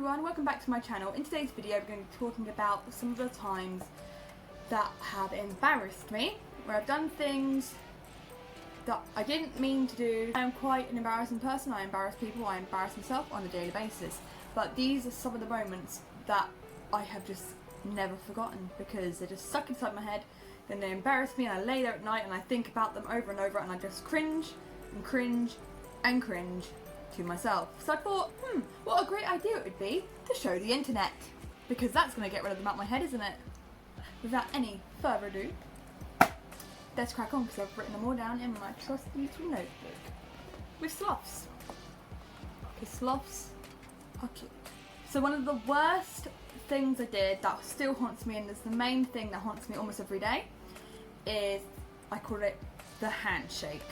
everyone, welcome back to my channel. In today's video we're going to be talking about some of the times that have embarrassed me, where I've done things that I didn't mean to do. I am quite an embarrassing person. I embarrass people, I embarrass myself on a daily basis. But these are some of the moments that I have just never forgotten because they're just stuck inside my head. Then they embarrass me and I lay there at night and I think about them over and over and I just cringe and cringe and cringe to myself. So I thought, what a great idea it would be to show the internet, because that's going to get rid of them out of my head, isn't it? Without any further ado, let's crack on because I've written them all down in my trusty little notebook with sloths. Because sloths are cute. So one of the worst things I did that still haunts me, and it's the main thing that haunts me almost every day, is I call it the handshake.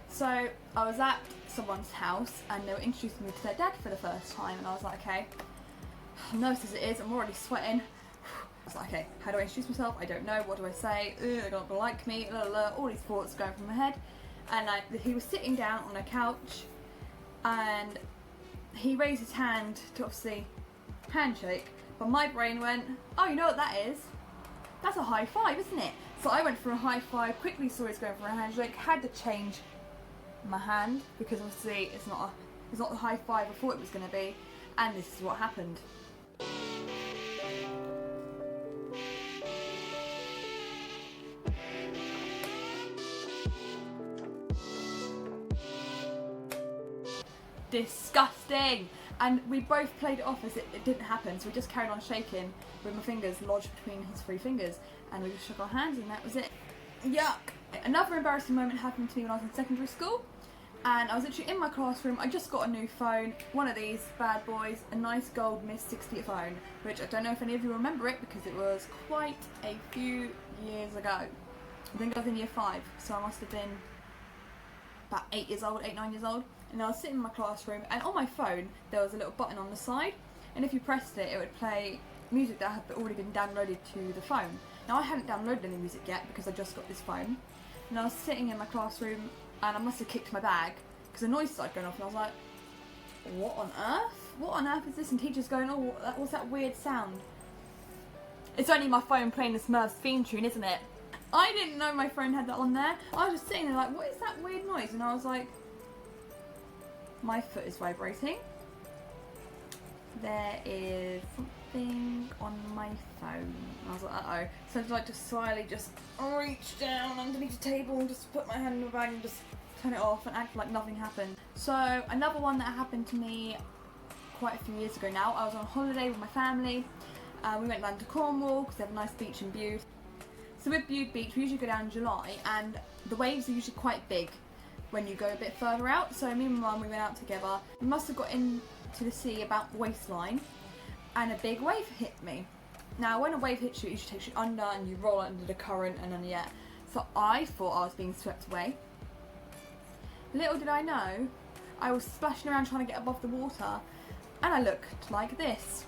So I was at someone's house and they were introducing me to their dad for the first time, and I was like, okay, I'm nervous as it is, I'm already sweating. I was like, okay, how do I introduce myself? I don't know, what do I say? They're not gonna like me, all these thoughts going through my head. And he was sitting down on a couch and he raised his hand to obviously handshake, but my brain went, oh, you know what that is? That's a high five, isn't it? So I went for a high five, quickly saw he's going for a handshake, had to change my hand because obviously it's not the high five I thought it was going to be, and this is what happened. Disgusting! And we both played it off as it didn't happen, so we just carried on shaking with my fingers lodged between his three fingers, and we just shook our hands and that was it. Yuck! Another embarrassing moment happened to me when I was in secondary school, and I was literally in my classroom. I just got a new phone, one of these bad boys, a nice gold Miss 60 phone, which I don't know if any of you remember it because it was quite a few years ago. I think I was in year 5, so I must have been about 8, 9 years old. And I was sitting in my classroom, and on my phone there was a little button on the side, and if you pressed it, it would play music that had already been downloaded to the phone. Now I hadn't downloaded any music yet because I just got this phone, and I was sitting in my classroom and I must have kicked my bag because the noise started going off, and I was like, what on earth? What on earth is this? And teacher's going, oh, what's that weird sound? It's only my phone playing the Smurfs theme tune, isn't it? I didn't know my phone had that on there. I was just sitting there like, what is that weird noise? And I was like, my foot is vibrating. There is something on my phone. And I was like, uh-oh. So I just slyly just reach down underneath the table and just put my hand in the bag and just turn it off and act like nothing happened. So another one that happened to me quite a few years ago now, I was on holiday with my family. We went down to Cornwall because they have a nice beach in Bude. So with Bude Beach, we usually go down in July, and the waves are usually quite big when you go a bit further out. So me and my mum, we went out together. We must have got into the sea about waistline, and a big wave hit me. Now when a wave hits you, it usually takes you under and you roll under the current, and then yeah. So I thought I was being swept away. Little did I know, I was splashing around trying to get above the water, and I looked like this.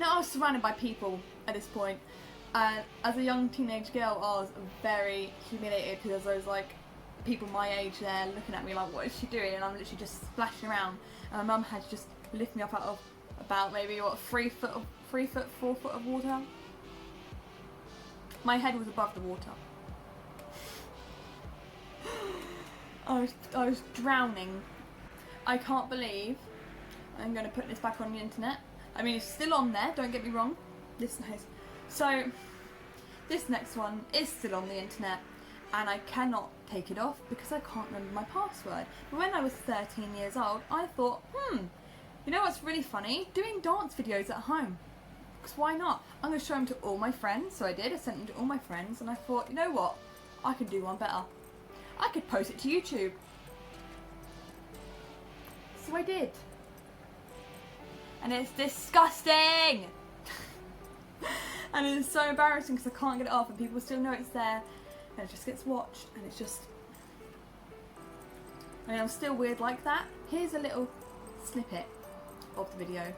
Now I was surrounded by people at this point, and as a young teenage girl I was very humiliated because there was like people my age there looking at me like, what is she doing? And I'm literally just splashing around, and my mum had to just lift me up out of about maybe 3 foot, 4 foot of water. My head was above the water. I was drowning. I can't believe I'm going to put this back on the internet. I mean, it's still on there, don't get me wrong. This next one is still on the internet, and I cannot take it off because I can't remember my password. But when I was 13 years old, I thought, you know what's really funny? Doing dance videos at home. Because why not? I'm going to show them to all my friends. So I did, I sent them to all my friends, and I thought, you know what? I could do one better. I could post it to YouTube. So I did. And it's disgusting! And it's so embarrassing because I can't get it off and people still know it's there, and it just gets watched, and it's just, I mean, I'm still weird like that. Here's a little snippet of the video.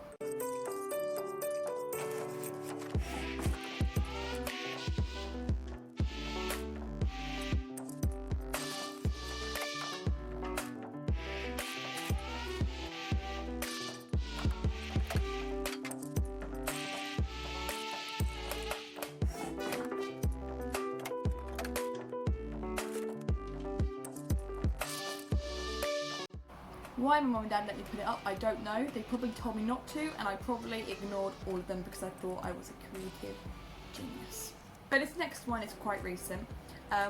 Why my mum and dad let me put it up, I don't know. They probably told me not to, and I probably ignored all of them because I thought I was a creative genius. But this next one is quite recent.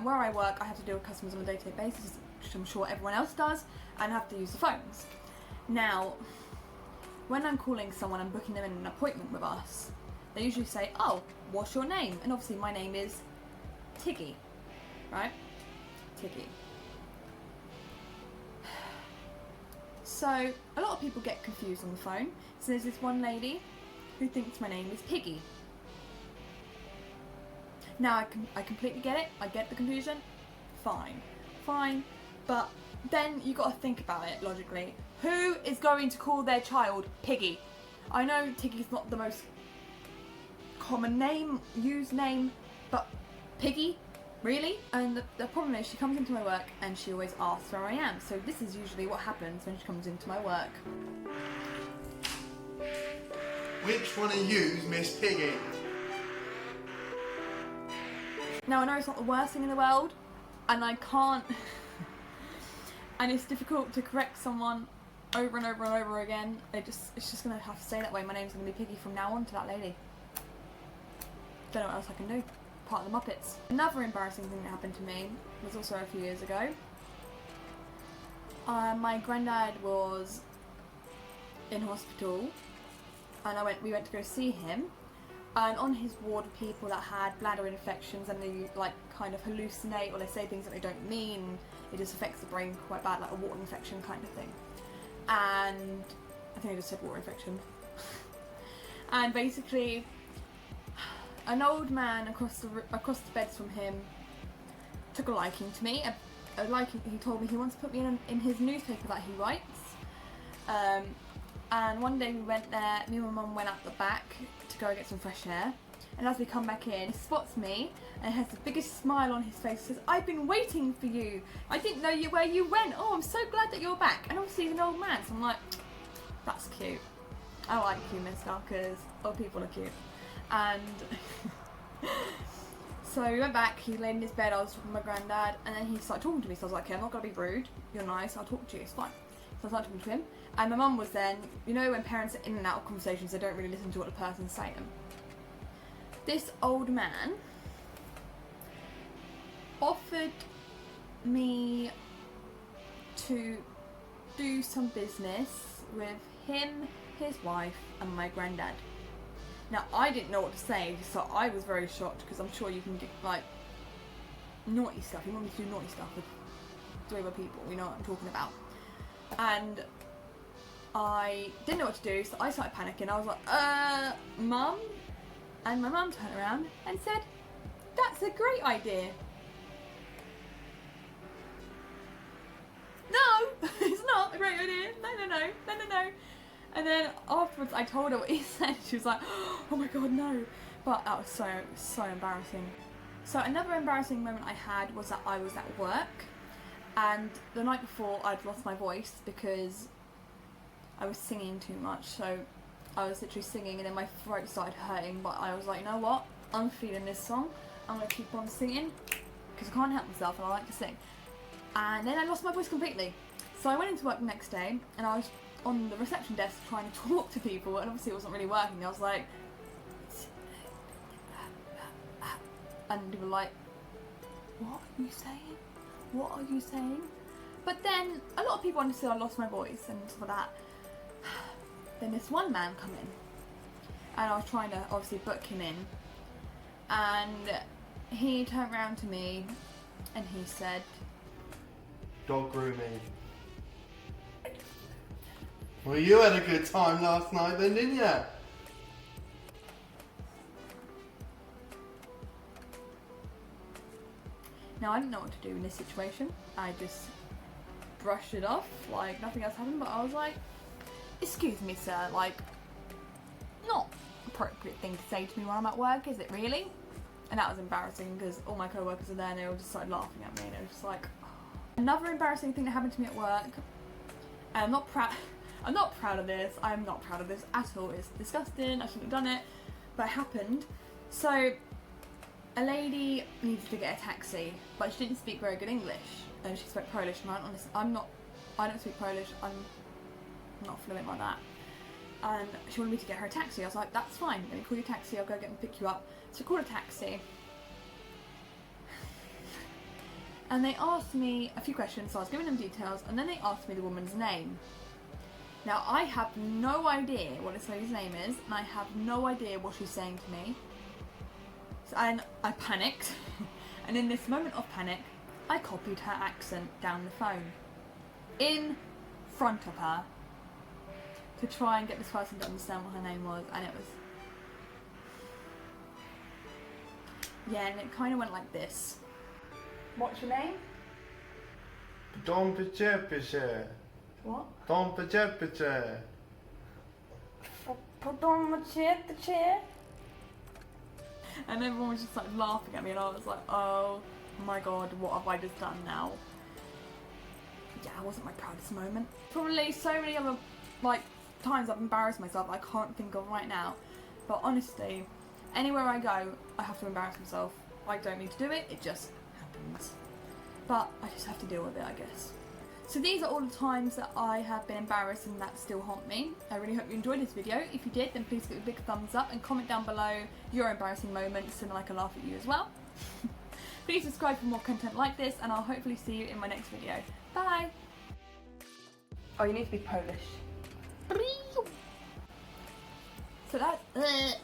Where I work, I have to deal with customers on a day-to-day basis, which I'm sure everyone else does, and I have to use the phones. Now, when I'm calling someone and booking them in an appointment with us, they usually say, oh, what's your name? And obviously my name is Tiggy, right? Tiggy. So, a lot of people get confused on the phone. So there's this one lady who thinks my name is Piggy. Now I completely get it, I get the confusion, fine, but then you got to think about it logically. Who is going to call their child Piggy? I know Tiggy's not the most common name, used name, but Piggy? Really? And the problem is she comes into my work and she always asks where I am, so this is usually what happens when she comes into my work. Which one of you's Miss Piggy? Now I know it's not the worst thing in the world, and I can't, and it's difficult to correct someone over and over and over again. It's just going to have to stay that way. My name's going to be Piggy from now on to that lady. Don't know what else I can do. Part of the Muppets. Another embarrassing thing that happened to me was also a few years ago. My granddad was in hospital, and we went to go see him. And on his ward were people that had bladder infections, and they like kind of hallucinate, or they say things that they don't mean. It just affects the brain quite bad, like a water infection kind of thing. And I think I just said water infection. And basically, an old man across the beds from him took a liking to me. A liking. He told me he wants to put me in his newspaper that he writes. And one day we went there. Me and my mum went out the back to go get some fresh air. And as we come back in, he spots me and has the biggest smile on his face. Says, "I've been waiting for you. I didn't know where you went. Oh, I'm so glad that you're back." And obviously he's an old man, so I'm like, that's cute. I like you, mister, because old people are cute. And so we went back, he laid in his bed, I was talking to my granddad, and then he started talking to me, so I was like, okay, I'm not going to be rude, you're nice, I'll talk to you, it's fine. So I started talking to him, and my mum was then, you know when parents are in and out of conversations, they don't really listen to what the person's saying. This old man offered me to do some business with him, his wife, and my granddad. Now, I didn't know what to say, so I was very shocked, because I'm sure you can get, like, naughty stuff. You want me to do naughty stuff with 3 other people, you know what I'm talking about. And I didn't know what to do, so I started panicking. I was like, Mum? And my mum turned around and said, "That's a great idea." No, it's not a great idea. No. And then afterwards I told her what he said. She was like, "Oh my god, no." But that was so embarrassing. So another embarrassing moment I had was that I was at work, and the night before I'd lost my voice because I was singing too much. So I was literally singing and then my throat started hurting, but I was like, you know what? I'm feeling this song. I'm going to keep on singing because I can't help myself and I like to sing. And then I lost my voice completely. So I went into work the next day and I was on the reception desk trying to talk to people, and obviously it wasn't really working. I was like, and they were like, "What are you saying? What are you saying?" But then a lot of people understood I lost my voice and for that. Then this one man come in, and I was trying to obviously book him in, and he turned around to me and he said, "Dog grooming. Well, you had a good time last night then, didn't you?" Now, I didn't know what to do in this situation. I just brushed it off like nothing else happened, but I was like, "Excuse me, sir, like, not appropriate thing to say to me while I'm at work, is it really?" And that was embarrassing because all my co-workers are there and they all just started laughing at me, and it was just like, oh. Another embarrassing thing that happened to me at work, and I'm not proud of this. I'm not proud of this at all. It's disgusting. I shouldn't have done it, but it happened. So a lady needed to get a taxi, but she didn't speak very good English, and she spoke Polish, and I'm not I don't speak Polish, I'm not fluent like that. And she wanted me to get her a taxi. I was like, that's fine, let me call you a taxi, I'll go get and pick you up. So I called a taxi. And they asked me a few questions, so I was giving them details, and then they asked me the woman's name. Now, I have no idea what this lady's name is, and I have no idea what she's saying to me. So, and I panicked, and in this moment of panic, I copied her accent down the phone. In front of her. To try and get this person to understand what her name was, and it was... Yeah, and it kind of went like this. What's your name? Don't be jealous. What? Don't be jealous. Put on the chair. And everyone was just like laughing at me, and I was like, oh my god, what have I just done now? Yeah, it wasn't my proudest moment. Probably so many other like times I've embarrassed myself I can't think of right now. But honestly, anywhere I go, I have to embarrass myself. I don't need to do it, it just happens. But I just have to deal with it, I guess. So these are all the times that I have been embarrassed and that still haunt me. I really hope you enjoyed this video. If you did, then please give it a big thumbs up and comment down below your embarrassing moments and I can laugh at you as well. Please subscribe for more content like this, and I'll hopefully see you in my next video. Bye! Oh, you need to be Polish. So that's...